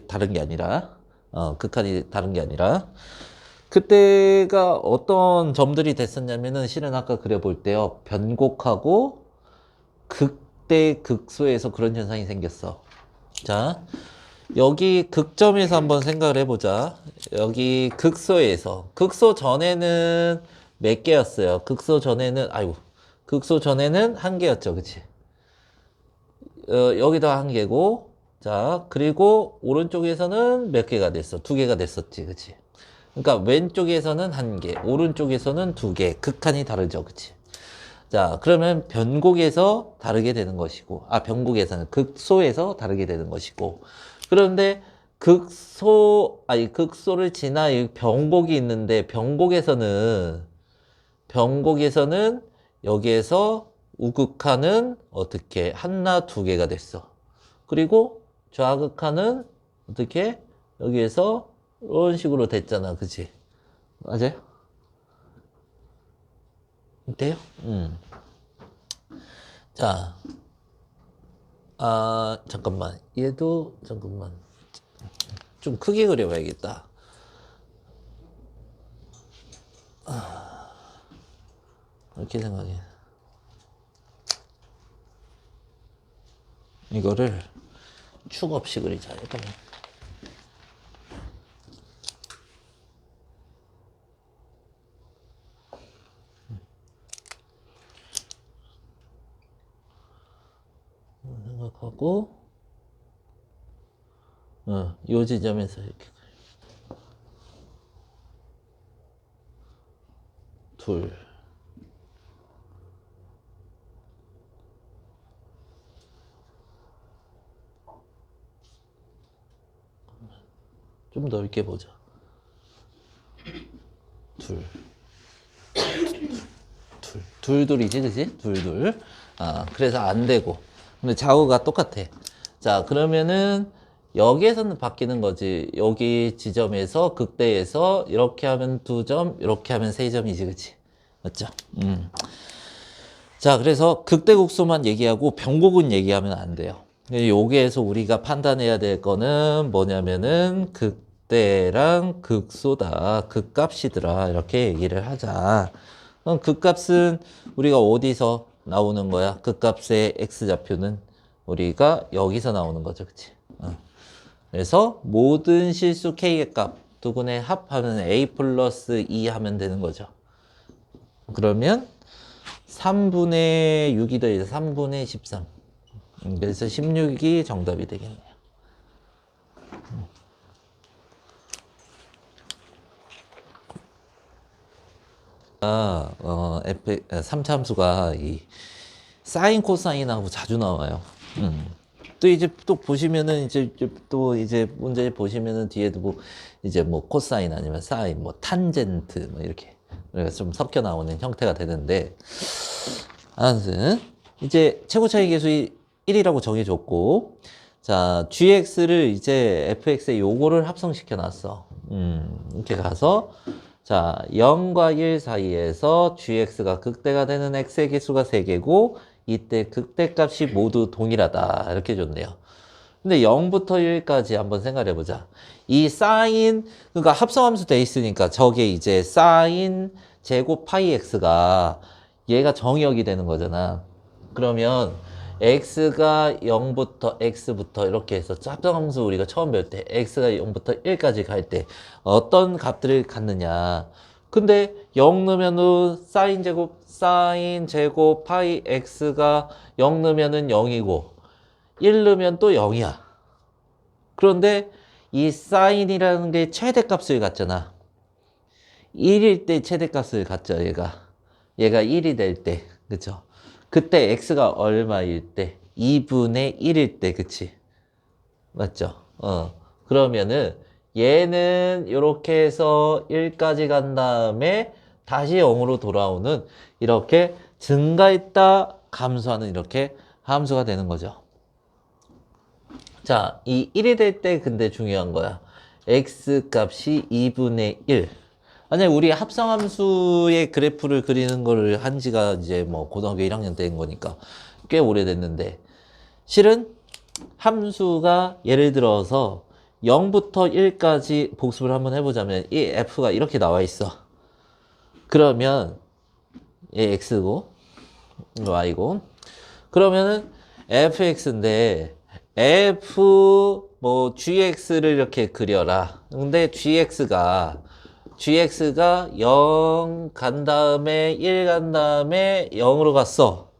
다른 게 아니라, 극한이 다른 게 아니라, 그때가 어떤 점들이 됐었냐면은 실은 아까 그려볼 때요. 변곡하고 극대 극소에서 그런 현상이 생겼어. 자, 여기 극점에서 한번 생각을 해보자. 여기 극소 전에는 몇 개였어요? 극소 전에는 한 개였죠. 그치? 여기다 한 개고, 자, 그리고 오른쪽에서는 몇 개가 됐어? 두 개가 됐었지. 그치? 그러니까 왼쪽에서는 한 개, 오른쪽에서는 두 개, 극한이 다르죠. 그치? 자, 그러면 변곡에서 다르게 되는 것이고, 변곡에서는 극소에서 다르게 되는 것이고, 그런데 극소를 지나 변곡이 있는데, 변곡에서는 여기에서 우극한은 어떻게, 하나, 두 개가 됐어. 그리고 좌극한은 어떻게, 여기에서 이런 식으로 됐잖아. 그치? 맞아요? 돼요? 자, 잠깐만. 얘도, 잠깐만. 좀 크게 그려봐야겠다. 이렇게 생각해. 이거를 축 없이 그리자. 잠깐만. 생각하고, 요 지점에서 이렇게. 둘. 좀 넓게 보자. 둘. 둘이지, 그지? 둘. 그래서 안 되고. 근데 좌우가 똑같아. 자, 그러면은, 여기에서는 바뀌는 거지. 여기 지점에서, 극대에서, 이렇게 하면 2점, 이렇게 하면 3점이지, 그치? 맞죠? 자, 그래서 극대국소만 얘기하고 변곡은 얘기하면 안 돼요. 여기에서 우리가 판단해야 될 거는 뭐냐면은, 극대랑 극소다. 극값이더라. 이렇게 얘기를 하자. 그럼 극값은 우리가 어디서 나오는 거야? 극값의 x좌표는 우리가 여기서 나오는 거죠. 그치? 그래서 모든 실수 k의 값 두 군의 합하면 a 플러스 2 하면 되는 거죠. 그러면 3분의 6이 더해서 3분의 13. 그래서 16이 정답이 되겠네요. 삼차함수가 이 사인 코사인하고 자주 나와요. 또 이제 또 보시면은 이제 문제 보시면은 뒤에도 뭐 이제 뭐 코사인 아니면 사인 뭐 탄젠트 뭐 이렇게 좀 섞여 나오는 형태가 되는데 아무튼 이제 최고 차이 계수이 1이라고 정해줬고 자 gx를 이제 fx에 요거를 합성시켜 놨어. 이렇게 가서 자 0과 1 사이에서 gx가 극대가 되는 x의 개수가 3개고 이때 극대값이 모두 동일하다 이렇게 줬네요. 근데 0부터 1까지 한번 생각해 보자. 이 사인 그러니까 합성함수 돼 있으니까 저게 이제 사인 제곱 파이 x가 얘가 정의역이 되는 거잖아. 그러면 x가 0부터 x부터 이렇게 해서 합성함수 우리가 처음 배울 때 x가 0부터 1까지 갈 때 어떤 값들을 갖느냐. 근데 0 넣으면은 사인 제곱 파이 x가 0 넣으면은 0이고 1 넣으면 또 0이야. 그런데 이 사인이라는 게 최대값을 갖잖아. 1일 때 최대값을 갖죠, 얘가. 얘가 1이 될 때, 그쵸? 그때 x가 얼마일 때? 2분의 1일 때, 그치? 맞죠? 그러면은 얘는 이렇게 해서 1까지 간 다음에 다시 0으로 돌아오는 이렇게 증가했다 감소하는 이렇게 함수가 되는 거죠. 자, 이 1이 될 때 근데 중요한 거야. x 값이 2분의 1. 만약에 우리 합성함수의 그래프를 그리는 거를 한 지가 이제 뭐 고등학교 1학년 때인 거니까 꽤 오래됐는데 실은 함수가 예를 들어서 0부터 1까지 복습을 한번 해보자면 이 f가 이렇게 나와 있어. 그러면 얘 x고 y고 그러면은 fx인데 f 뭐 gx를 이렇게 그려라. 근데 gx가 0 간 다음에 1 간 다음에 0으로 갔어.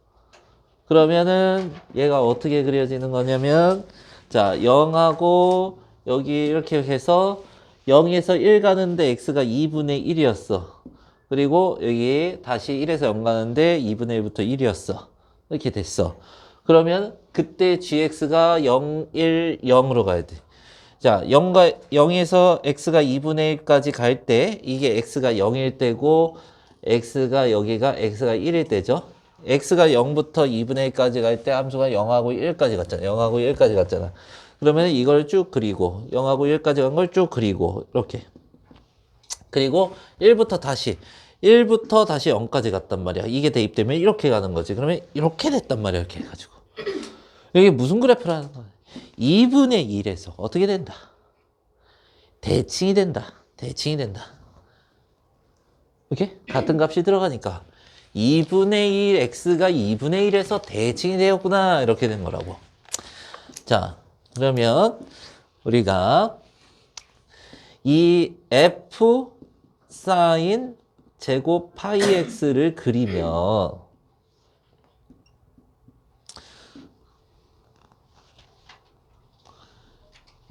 그러면은 얘가 어떻게 그려지는 거냐면 자 0하고 여기 이렇게 해서 0에서 1 가는데 x가 2분의 1이었어. 그리고 여기 다시 1에서 0 가는데 2분의 1부터 1이었어. 이렇게 됐어. 그러면 그때 gx가 0, 1, 0으로 가야 돼. 자, 0에서 x가 2분의 1까지 갈 때 이게 x가 0일 때고 여기가 x가 1일 때죠. x가 0부터 2분의 1까지 갈 때 함수가 0하고 1까지 갔잖아. 0하고 1까지 갔잖아. 그러면 이걸 쭉 그리고 0하고 1까지 간 걸 쭉 그리고 이렇게. 그리고 1부터 다시 0까지 갔단 말이야. 이게 대입되면 이렇게 가는 거지. 그러면 이렇게 됐단 말이야. 이렇게 해가지고. 이게 무슨 그래프라는 거야? 2분의 1에서 어떻게 된다? 대칭이 된다. 대칭이 된다. 이렇게 같은 값이 들어가니까 2분의 1, x가 2분의 1에서 대칭이 되었구나. 이렇게 된 거라고. 자, 그러면 우리가 이 f 사인 제곱 파이 x를 그리면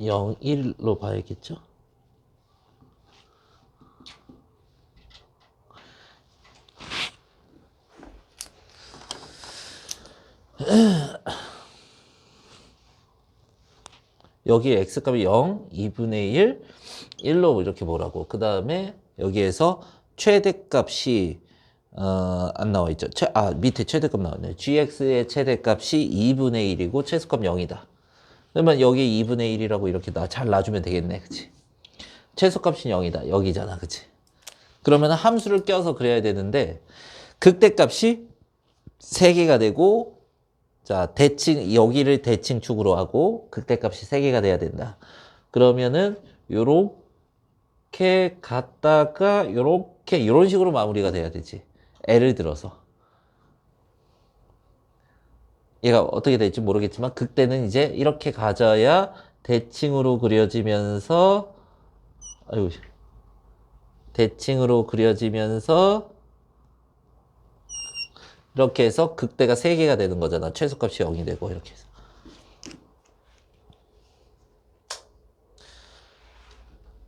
0, 1로 봐야겠죠? 여기 x값이 0, 2분의 1, 1로 이렇게 보라고. 그 다음에 여기에서 최대값이 안 나와 있죠. 밑에 최대값 나왔네. gx의 최대값이 2분의 1이고 최소값 0이다. 그러면 여기 2분의 1이라고 이렇게 잘 놔주면 되겠네. 그치? 최소값이 0이다. 여기잖아. 그치? 그러면 함수를 껴서 그려야 되는데 극대값이 3개가 되고 자, 여기를 대칭축으로 하고 극대값이 3개가 돼야 된다. 그러면은 요렇게 갔다가 요렇게 이런 식으로 마무리가 돼야 되지. 예를 들어서 얘가 어떻게 될지 모르겠지만 극대는 이제 이렇게 가져야 대칭으로 그려지면서 아이고 대칭으로 그려지면서 이렇게 해서 극대가 3개가 되는 거잖아. 최소값이 0이 되고 이렇게 해서.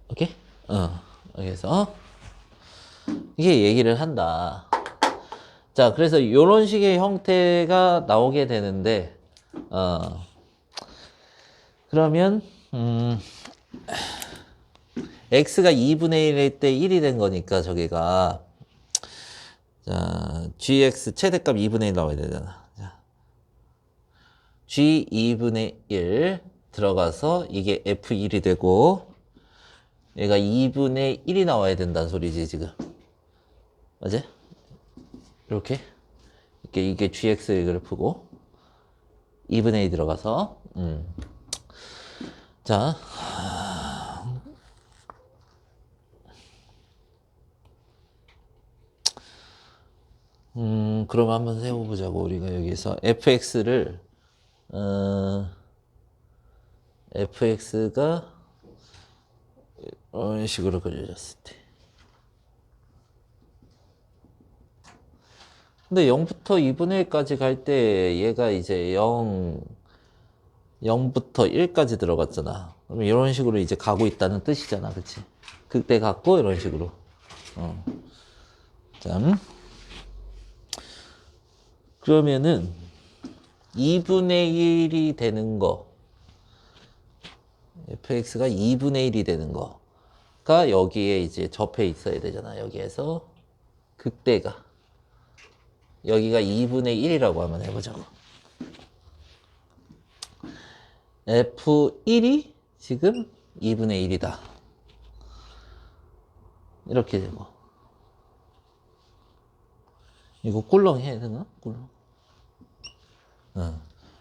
오케이? 그래서 이게 얘기를 한다. 자, 그래서 이런 식의 형태가 나오게 되는데 그러면 x가 2분의 1일 때 1이 된 거니까 저기가 자, gx 최대값 2분의 1 나와야 되잖아. 자, g 2분의 1 들어가서 이게 f1이 되고 얘가 2분의 1이 나와야 된다는 소리지 지금. 맞지? 이렇게 이게 gx의 그래프고 2분의 1 들어가서 자 그럼 한번 세워보자고. 우리가 여기서 fx를 fx가 이런 식으로 그려졌을 때 근데 0부터 2분의 1까지 갈 때 얘가 이제 0부터 1까지 들어갔잖아. 그럼 이런 식으로 이제 가고 있다는 뜻이잖아. 그치? 그때 갖고 이런 식으로. 자, 그러면은 2분의 1이 되는 거 fx가 2분의 1이 되는 거가 여기에 이제 접해 있어야 되잖아. 여기에서 극대가 여기가 2분의 1이라고 한번 해보자고. f1이 지금 2분의 1이다. 이렇게 되고. 이거 꿀렁 해야 되나? 꿀렁.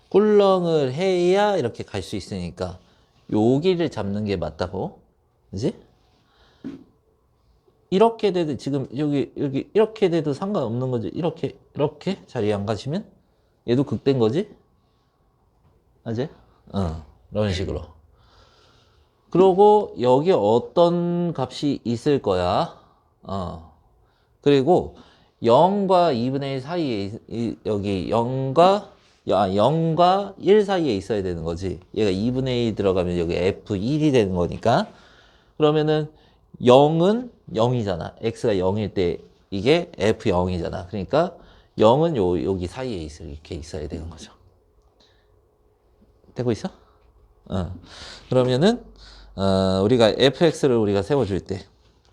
꿀렁을 해야 이렇게 갈 수 있으니까 여기를 잡는 게 맞다고. 그지? 이렇게 돼도 지금 여기 이렇게 돼도 상관없는 거지. 이렇게 자리 안 가시면 얘도 극대인 거지. 맞지? 이런 식으로. 그리고 여기 어떤 값이 있을 거야. 그리고 0과 2분의 1 사이에 여기 0과 1 사이에 있어야 되는 거지. 얘가 2분의 1 들어가면 여기 F1이 되는 거니까. 그러면은 0은 0이잖아. x가 0일 때 이게 F0이잖아. 그러니까 0은 여기 사이에 이렇게 있어야 되는 거죠. 되고 있어? 그러면은 우리가 fx를 우리가 세워줄 때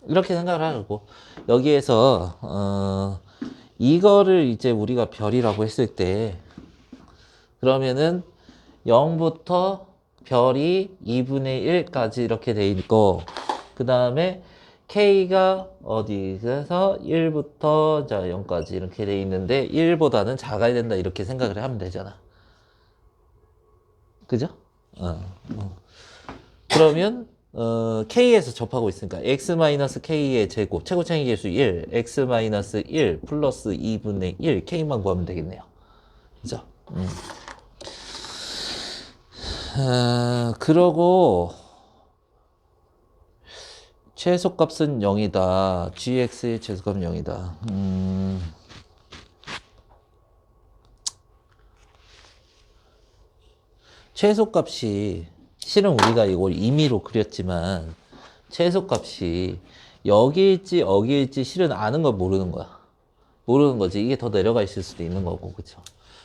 이렇게 생각을 하고 여기에서 이거를 이제 우리가 별이라고 했을 때 그러면은 0부터 별이 2분의 1까지 이렇게 돼 있고 그 다음에 k가 어디에서 1부터 자 0까지 이렇게 돼 있는데 1보다는 작아야 된다 이렇게 생각을 하면 되잖아. 그죠? 그러면 k에서 접하고 있으니까 x-k의 제곱 최고차이 계수 1 x-1 플러스 2분의 1 k만 구하면 되겠네요. 그죠? 그러고 최소값은 0이다. gx의 최소값은 0이다. 최소값이 실은 우리가 이걸 임의로 그렸지만 최소값이 여기일지 여기일지 실은 아는 걸 모르는 거야. 모르는 거지. 이게 더 내려가 있을 수도 있는 거고, 그쵸?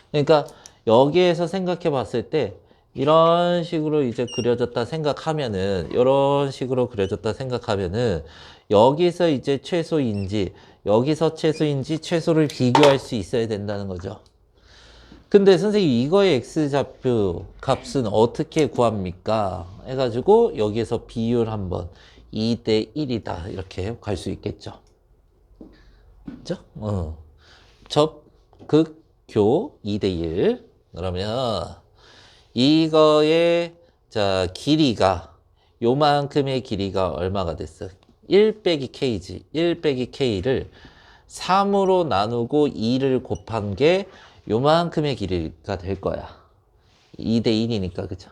그러니까 여기에서 생각해 봤을 때 이런 식으로 이제 그려졌다 생각하면은 이런 식으로 그려졌다 생각하면은 여기서 이제 최소인지 여기서 최소인지 최소를 비교할 수 있어야 된다는 거죠. 근데 선생님 이거의 x좌표 값은 어떻게 구합니까? 해가지고 여기에서 비율 한번 2대 1이다 이렇게 갈 수 있겠죠. 그죠? 접극교 2대 1 그러면 이거의 자 길이가 요만큼의 길이가 얼마가 됐어? 1 빼기 k지. 1 빼기 k를 3으로 나누고 2를 곱한 게 요만큼의 길이가 될 거야. 2대 1이니까 그죠?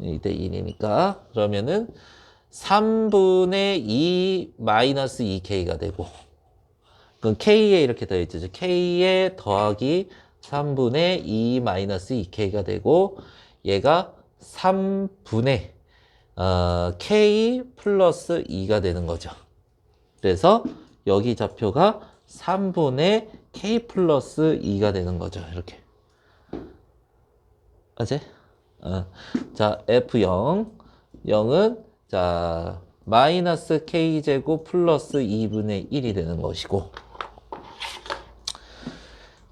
2대 1이니까 그러면은 3분의 2 마이너스 2k가 되고 그럼 k에 이렇게 더해지죠. k에 더하기 3분의 2 마이너스 2k가 되고 얘가 3분의 k 플러스 2가 되는 거죠. 그래서 여기 좌표가 3분의 k 플러스 2가 되는 거죠. 이렇게. 맞지? 자, F0. 0은 자 마이너스 k제곱 플러스 2분의 1이 되는 것이고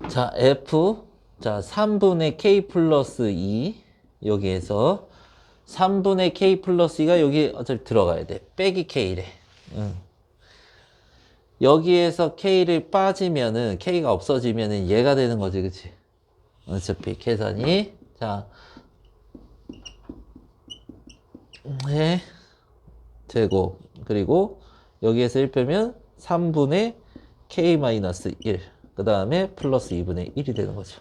자, F 자 3분의 k 플러스 2 여기에서 3분의 k 플러스 2가 여기 어차피 들어가야 돼. 빼기 k래. 여기에서 k를 빠지면은 k가 없어지면은 얘가 되는 거지, 그치? 어차피 계산이 자, 네 제곱 그리고 여기에서 1 빼면 3분의 k-1 그 다음에 플러스 2분의 1이 되는 거죠.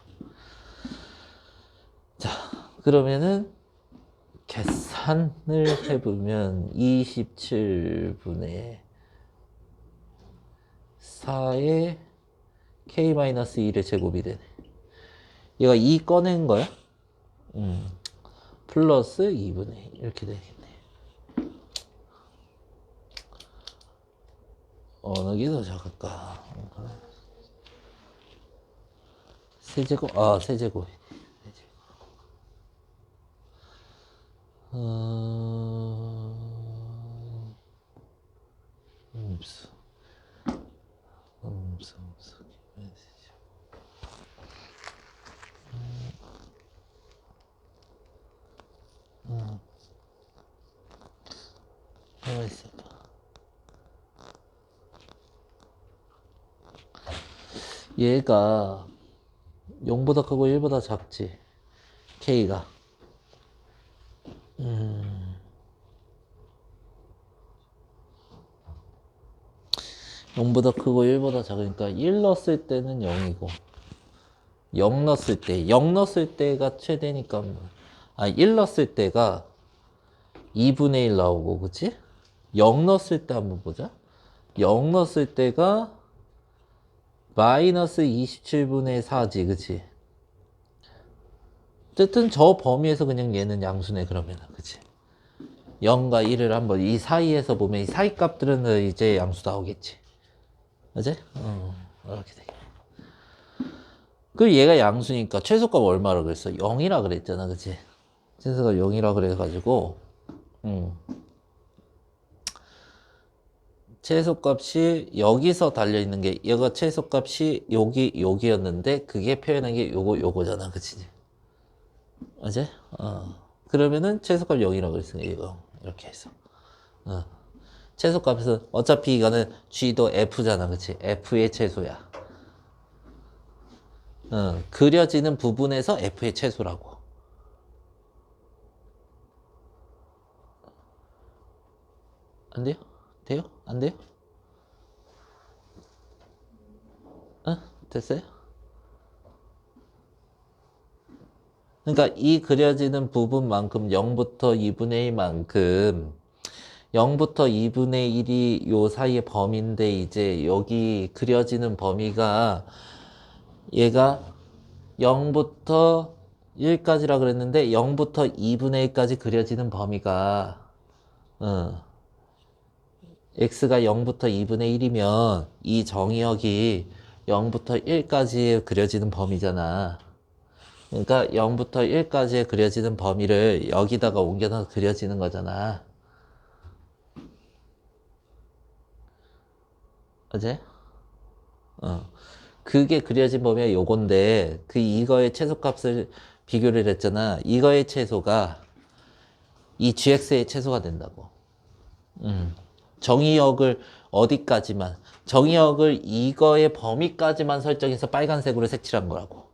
자, 그러면은 계산을 해보면 27분의 4의 k-1의 제곱이 되네. 얘가 2 꺼낸 거야? 플러스 2분의 1 이렇게 되겠네. 어느 게 더 작을까? 세제곱? 세제곱. 가만 있어봐. 얘가 0보다 크고 1보다 작지. K가. 0보다 크고 1보다 작으니까 1 넣었을 때는 0이고 0 넣었을 때 0 넣었을 때가 최대니까 1 넣었을 때가 2분의 1 나오고 그치? 0 넣었을 때 한번 보자. 0 넣었을 때가 마이너스 27분의 4지 그치? 어쨌든 저 범위에서 그냥 얘는 양수네 그러면 그치? 0과 1을 한번 이 사이에서 보면 이 사이 값들은 이제 양수 나오겠지 그치? 이렇게 돼. 그 얘가 양수니까 최소값 얼마라 그랬어? 0이라 그랬잖아 그치? 최소가 0이라 그래가지고 최소값이 여기서 달려있는 게 얘가 최소값이 여기였는데 그게 표현한 게 요거잖아 그치? 맞지? 그러면은 최소값 0이라고 그랬으니까 이거 이렇게 해서 최소값은 어차피 이거는 G도 F잖아 그치? F의 최소야. 그려지는 부분에서 F의 최소라고. 안 돼요? 돼요? 안 돼요? 됐어요? 그러니까 이 그려지는 부분만큼 0부터 2분의 1만큼 0부터 2분의 1이 요 사이의 범위인데 이제 여기 그려지는 범위가 얘가 0부터 1까지라 그랬는데 0부터 2분의 1까지 그려지는 범위가 x가 0부터 2분의 1이면 이 정의역이 0부터 1까지 그려지는 범위잖아. 그러니까 0부터 1까지 그려지는 범위를 여기다가 옮겨서 그려지는 거잖아. 어제? 그게 그려진 범위가 요건데 이거의 최소값을 비교를 했잖아. 이거의 최소가 이 gx의 최소가 된다고. 정의역을 어디까지만 정의역을 이거의 범위까지만 설정해서 빨간색으로 색칠한 거라고.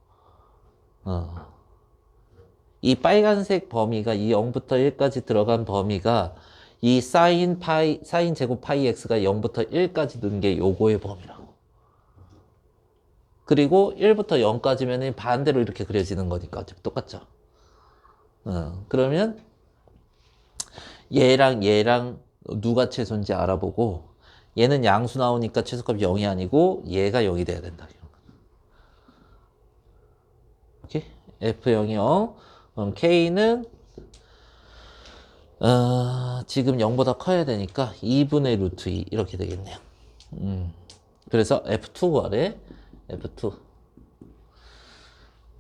이 빨간색 범위가 이 0부터 1까지 들어간 범위가 이 사인 제곱 파이 x가 0부터 1까지 넣은 게 요거의 범위라고. 그리고 1부터 0까지면 반대로 이렇게 그려지는 거니까 똑같죠. 그러면 얘랑 누가 최소인지 알아보고 얘는 양수 나오니까 최소값 0이 아니고 얘가 0이 돼야 된다. 오케이? F0이 0. 그럼 K는 지금 0보다 커야 되니까 2분의 루트 2 이렇게 되겠네요. 그래서 F2 구하래. F2.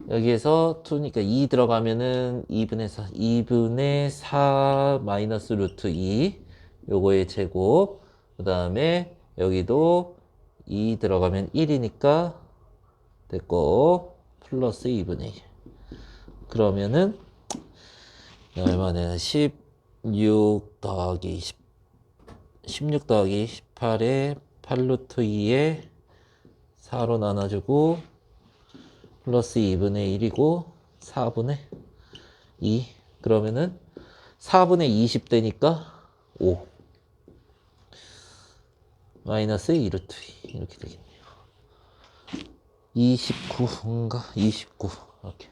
여기에서 2니까 2 들어가면은 2분의 4 마이너스 루트 2 요거의 제곱. 그 다음에 여기도 2 들어가면 1이니까 됐고 플러스 2분의 1. 그러면은 얼마냐 16 더하기 16 더하기 18에 8루트 2에 4로 나눠주고 플러스 2분의 1이고 4분의 2 그러면은 4분의 20되니까 5 마이너스 2루트 2 이렇게 되겠네요. 29인가? 29 이렇게